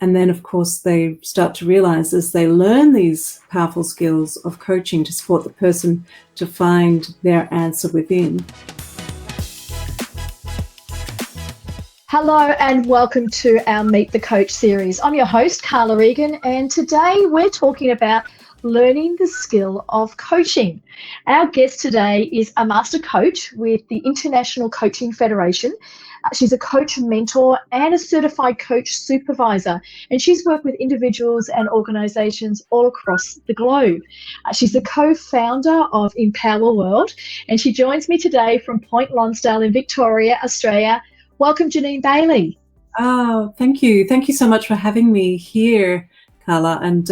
And then, of course, they start to realize as they learn these powerful skills of coaching to support the person to find their answer within. Hello and welcome to our Meet the Coach series. I'm your host, Carla, Egan, and today we're talking about learning the skill of coaching. Our guest today is a master coach with the International Coaching Federation. She's a coach mentor and a certified coach supervisor, and she's worked with individuals and organisations all across the globe. She's the co-founder of Empower World, and she joins me today from Point Lonsdale in Victoria, Australia. Welcome, Jeanine Bailey. Oh, thank you. Thank you so much for having me here, Carla. And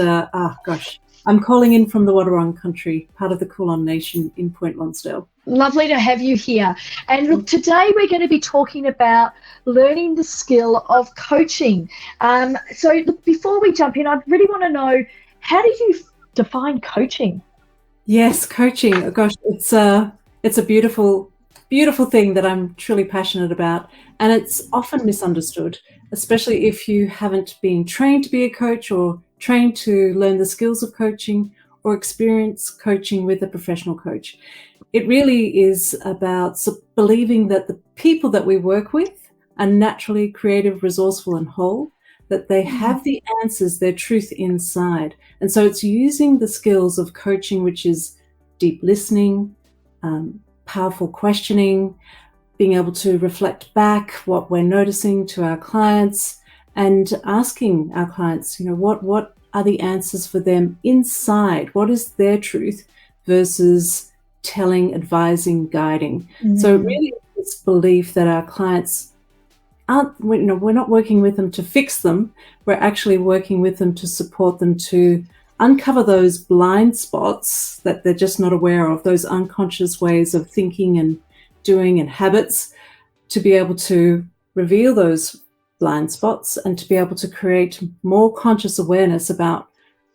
I'm calling in from the Wadawurrung country, part of the Kulin Nation in Point Lonsdale. Lovely to have you here. And look, today we're going to be talking about learning the skill of coaching. So look, before we jump in, I really want to know, how do you define coaching? Yes, coaching. Oh, gosh, it's a beautiful thing that I'm truly passionate about. And it's often misunderstood, especially if you haven't been trained to be a coach or trained to learn the skills of coaching or experience coaching with a professional coach. It really is about believing that the people that we work with are naturally creative, resourceful, and whole, that they have the answers, their truth inside. And so it's using the skills of coaching, which is deep listening, powerful questioning, being able to reflect back what we're noticing to our clients and asking our clients, what are the answers for them inside? What is their truth versus telling, advising, guiding? So really it's belief that our clients we're not working with them to fix them. We're actually working with them to support them to uncover those blind spots that they're just not aware of, those unconscious ways of thinking and doing and habits, to be able to reveal those blind spots and to be able to create more conscious awareness about,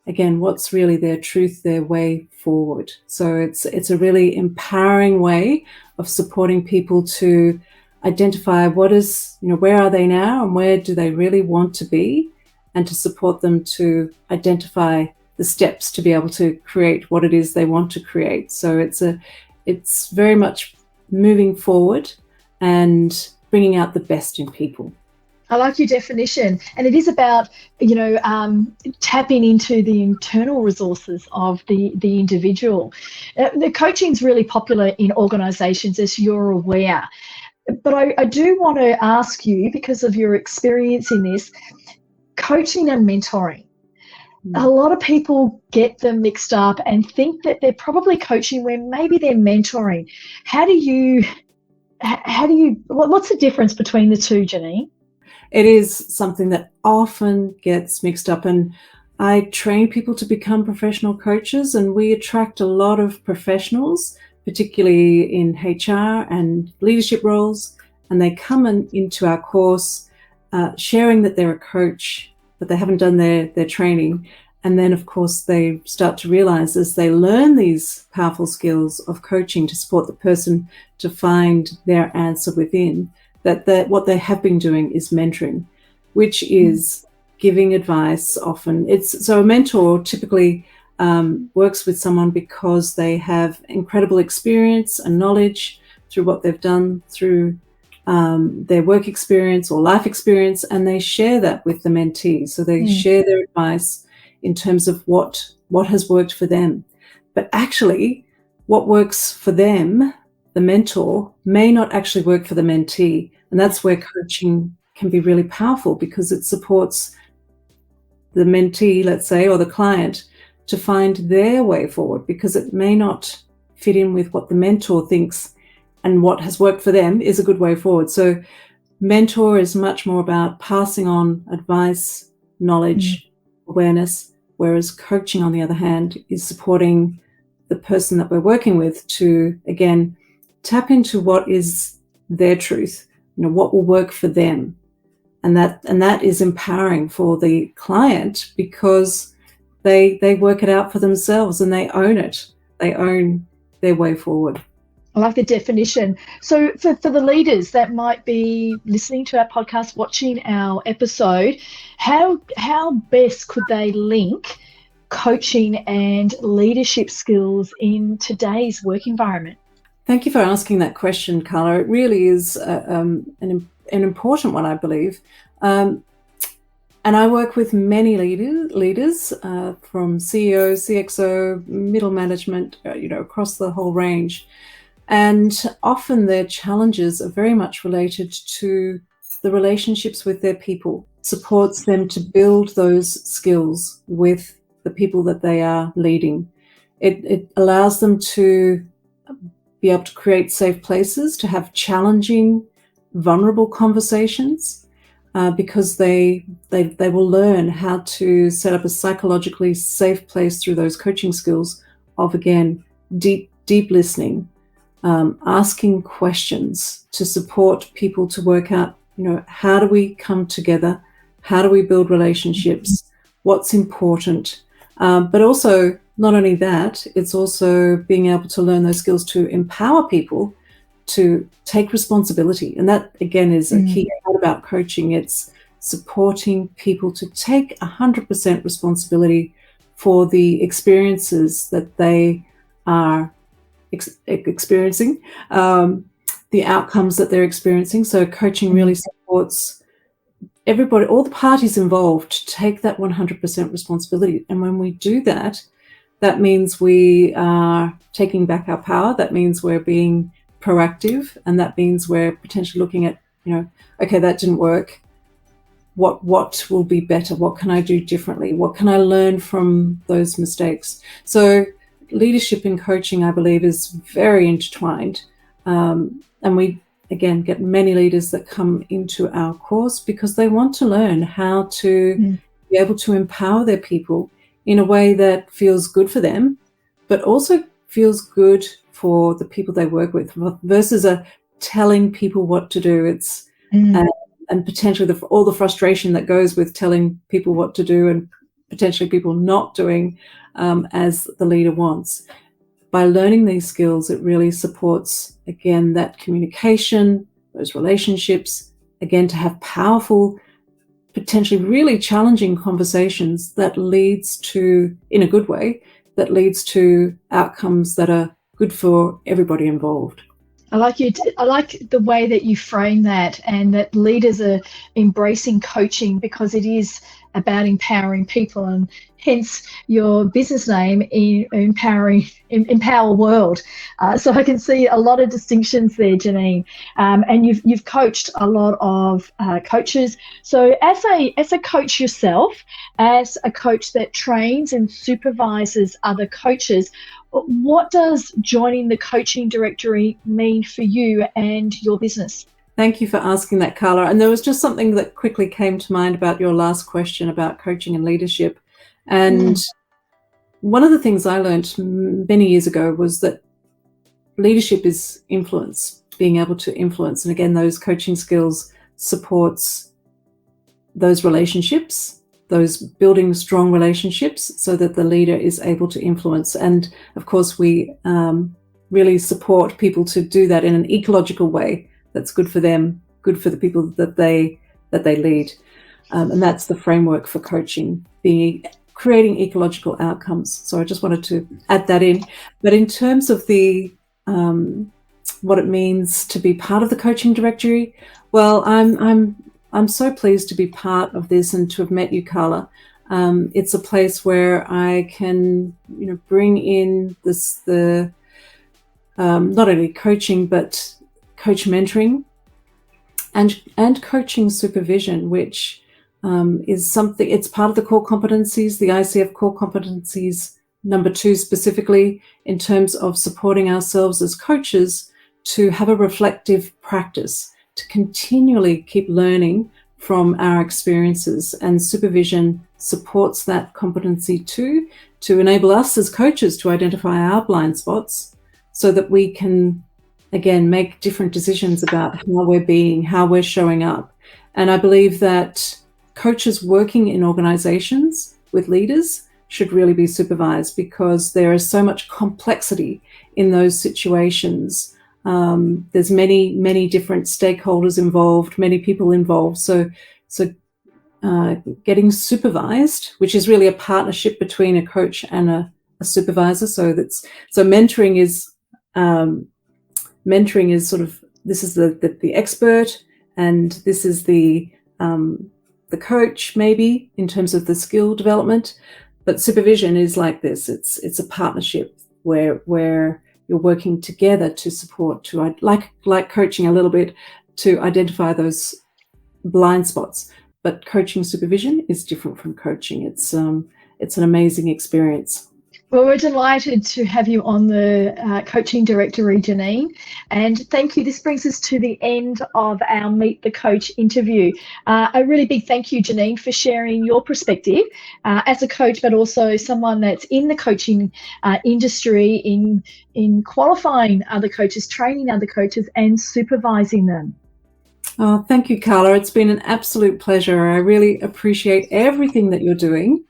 again, what's really their truth, their way forward. So it's a really empowering way of supporting people to identify where are they now and where do they really want to be, and to support them to identify the steps to be able to create what it is they want to create. So it's very much moving forward and bringing out the best in people. I like your definition, and it is about tapping into the internal resources of the individual. The coaching is really popular in organisations, as you're aware, but I do want to ask you, because of your experience in this, coaching and mentoring. A lot of people get them mixed up and think that they're probably coaching when maybe they're mentoring. What's the difference between the two, Jeanine? It is something that often gets mixed up, and I train people to become professional coaches, and we attract a lot of professionals, particularly in HR and leadership roles, and they come into our course sharing that they're a coach, but they haven't done their training. And then, of course, they start to realize as they learn these powerful skills of coaching to support the person to find their answer within, that what they have been doing is mentoring, which is giving advice often. So a mentor typically works with someone because they have incredible experience and knowledge through what they've done through their work experience or life experience, and they share that with the mentee. So they share their advice in terms of what has worked for them. But actually, what works for them, the mentor, may not actually work for the mentee. And that's where coaching can be really powerful, because it supports the mentee, let's say, or the client to find their way forward, because it may not fit in with what the mentor thinks and what has worked for them is a good way forward. So mentor is much more about passing on advice, knowledge, awareness, whereas coaching, on the other hand, is supporting the person that we're working with to, again, tap into what is their truth, what will work for them. And that is empowering for the client, because they work it out for themselves and they own it. They own their way forward. I like the definition. So for the leaders that might be listening to our podcast, watching our episode, how best could they link coaching and leadership skills in today's work environment? Thank you for asking that question, Carla. It really is an important one, I believe. And I work with many leaders from CEO, CXO, middle management, across the whole range. And often their challenges are very much related to the relationships with their people, supports them to build those skills with the people that they are leading. It allows them to be able to create safe places, to have challenging, vulnerable conversations, because they will learn how to set up a psychologically safe place through those coaching skills of, again, deep listening, asking questions to support people to work out, how do we come together? How do we build relationships? What's important? But also, not only that, it's also being able to learn those skills to empower people to take responsibility. And that, again, is a key part about coaching. It's supporting people to take 100% responsibility for the experiences that they are experiencing, the outcomes that they're experiencing. So coaching really supports everybody, all the parties involved, to take that 100% responsibility. And when we do that, that means we are taking back our power. That means we're being proactive, and that means we're potentially looking at, okay, that didn't work. What will be better? What can I do differently? What can I learn from those mistakes? So leadership and coaching, I believe, is very intertwined. And we, again, get many leaders that come into our course because they want to learn how to be able to empower their people in a way that feels good for them, but also feels good for the people they work with, versus telling people what to do. It's and potentially all the frustration that goes with telling people what to do, and potentially people not doing as the leader wants. By learning these skills, it really supports, again, that communication, those relationships, again, to have powerful, potentially really challenging conversations that leads to, in a good way, that leads to outcomes that are good for everybody involved. I like the way that you frame that, and that leaders are embracing coaching because it is about empowering people, and hence your business name, Empower World. So I can see a lot of distinctions there, Jeanine. And you've coached a lot of coaches. So as a coach yourself, as a coach that trains and supervises other coaches, what does joining the coaching directory mean for you and your business? Thank you for asking that, Carla. And there was just something that quickly came to mind about your last question about coaching and leadership. And one of the things I learned many years ago was that leadership is influence, being able to influence. And again, those coaching skills supports those relationships, those building strong relationships so that the leader is able to influence. And of course, we really support people to do that in an ecological way that's good for them, good for the people that they lead. And that's the framework for coaching, creating ecological outcomes. So I just wanted to add that in. But in terms of the what it means to be part of the coaching directory, well, I'm so pleased to be part of this and to have met you, Carla. It's a place where I can, bring in the not only coaching but coach mentoring and coaching supervision, which is something. It's part of the core competencies, the ICF core competencies number 2 specifically, in terms of supporting ourselves as coaches to have a reflective practice, to continually keep learning from our experiences. And supervision supports that competency too, to enable us as coaches to identify our blind spots so that we can, again, make different decisions about how we're being, how we're showing up. And I believe that coaches working in organizations with leaders should really be supervised, because there is so much complexity in those situations There's many different stakeholders involved, many people involved. So getting supervised, which is really a partnership between a coach and a supervisor. So mentoring is sort of, this is the expert, and this is the coach, maybe, in terms of the skill development. But supervision is like this. It's a partnership where you're working together to support, like coaching a little bit, to identify those blind spots. But coaching supervision is different from coaching. It's an amazing experience. Well, we're delighted to have you on the coaching directory, Jeanine, and thank you. This brings us to the end of our Meet the Coach interview. A really big thank you, Jeanine, for sharing your perspective as a coach, but also someone that's in the coaching industry, in qualifying other coaches, training other coaches, and supervising them. Oh, thank you, Carla. It's been an absolute pleasure. I really appreciate everything that you're doing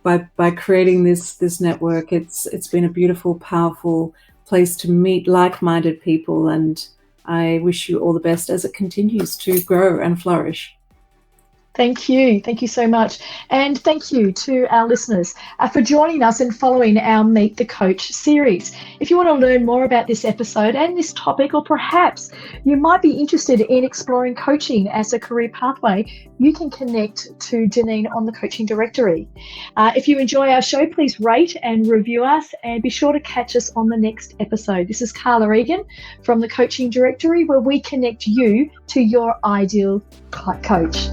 by creating this network. It's been a beautiful, powerful place to meet like-minded people, and I wish you all the best as it continues to grow and flourish. Thank you. Thank you so much. And thank you to our listeners for joining us and following our Meet the Coach series. If you want to learn more about this episode and this topic, or perhaps you might be interested in exploring coaching as a career pathway, you can connect to Jeanine on the coaching directory. If you enjoy our show, please rate and review us, and be sure to catch us on the next episode. This is Carla Egan from the coaching directory, where we connect you to your ideal coach.